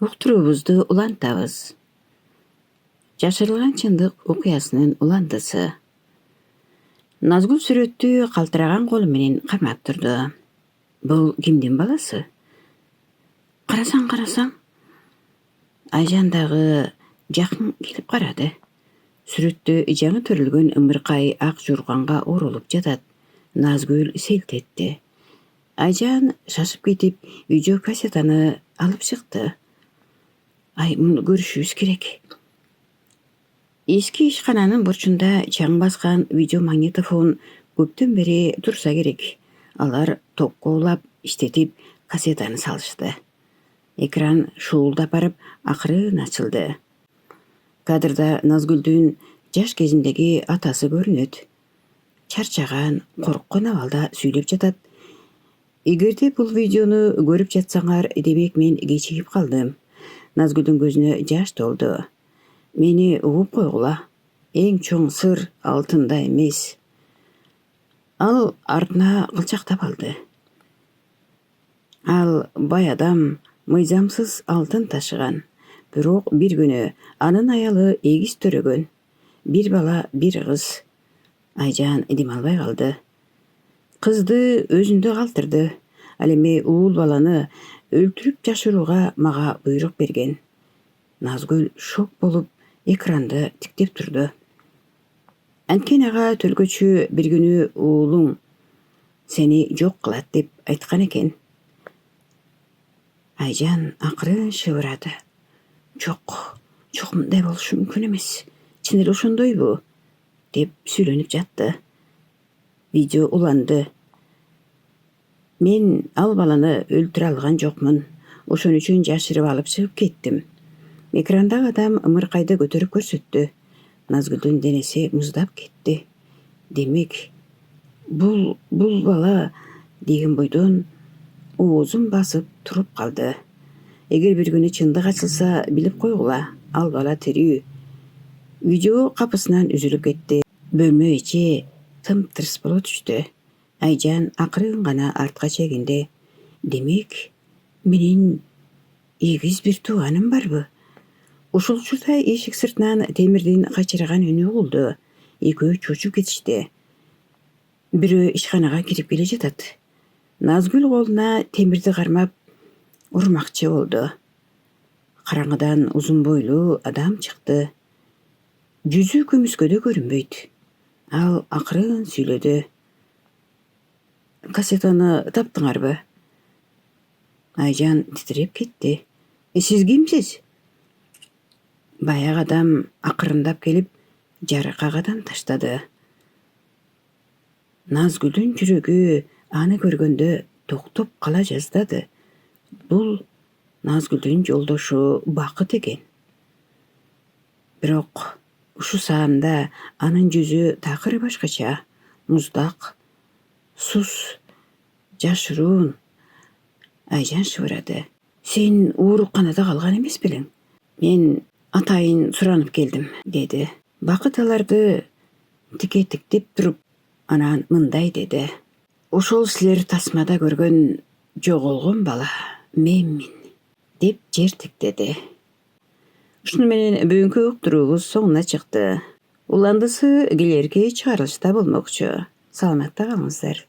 Уктуруубузду улантабыз. Жашырылган чындык окуясынын уландысы. Назгүл сүрөттү калтыраган колу менен кармап турду. Бул кимдин баласы? Карасаң, Айжан дагы жакын келип карады. Сүрөттө жаңы төрүлгөн ымыркай ак журганга оролуп жатат. Назгүл селт этти. Айжан шашып кетип, видео кассетаны алып чыкты. Муну көрүшүбүз керек. Эски ишкананын бурчунда чаң баскан видеомагнитофон көптөн бери турса керек. Алар токко иштетип кассетаны салышты. Экран шуулдап барып, акырын ачылды. Кадрда Назгүлдүн жаш кезиндеги атасы көрүнөт. Чарчаган, корккон абалда сүйлөп жатат. Эгерде бул видеону көрүп жатсаңар, демек мен кечигип калдым. Назгүлдүн көзүнө жаш толду. Мени угуп койгула. Эң чоң сыр алтында эмес. Ал артына кылчактап алды. Ал бай адам мыйзамсыз алтын ташыган. Бирок бир күнү анын аялы эгиз төрөгөн. Бир бала, бир кыз. Айжан дем албай калды. Кызды өзүндө калтырды. Ал эми уул баланы өлтүрүп жашырууга мага буйрук берген. Назгүл шок болуп экранды тиктеп турду. Анткени ага төлгөчү бир күнү уулуң сени жок кылат деп айткан экен. Айжан акырын шыбырады. Жок, мындай болушу мүмкүн эмес. Чын эле ошондойбу? Деп сүйлөнүп жатты. Видео уланды. Мен ал баланы өлтүрө алган жокмун. Ошон үчүн жашырып алып чыгып кеттим. Экрандагы адам ымыркайды көтөрүп көрсөттү. Назгүлдүн денеси муздап кетти. Демек, бул бала деген бойдон оозун басып туруп калды. Эгер бир күнү чындык ачылса, билип койгула, ал бала тирүү. Видео капысынан үзүлүп кетти. Бөлмө ичи тымтырс боло түштү. Айжан акырын гана артка чегинди. Демек, менин эгиз бир тууганым барбы? Ушул учурда эшик сыртынан темирдин качыраган үнү угулду. Экөө чочуп кетишти. Бирөө ишканага кирип келе жатат. Назгүл колуна темирди кармап урмакчы болду. Караңгыдан узун бойлуу адам чыкты. Жүзү көмүскөдө көрүнбөйт. Ал акырын сүйлөдү. Кассетаны таптыңарбы? Айжан титиреп кетти. Сиз кимсиз? Баягы адам акырындап келип, жарыка кадам таштады. Назгүлдүн жүрөгү аны көргөндө токтоп кала жаздады. Бул Назгүлдүн жолдошу Бакыт экен. Бирок ушу саамда анын жүзү такыр башкача. Муздак, сус, жашыруун. Айжан шыбырады. Сен ооруканада калган эмес белең? Мен атайын суранып келдим, деди. Бакыт аларды тике тиктеп туруп, анан мындай деди. Ошол силер тасмада көргөн жоголгон бала менмин, деп жер тиктеди. Ушуну менен бүгүнкү уктуруубуз соңуна чыкты. Уландысы келерки чыгарылышта болмокчу. Саламатта калыңыздар.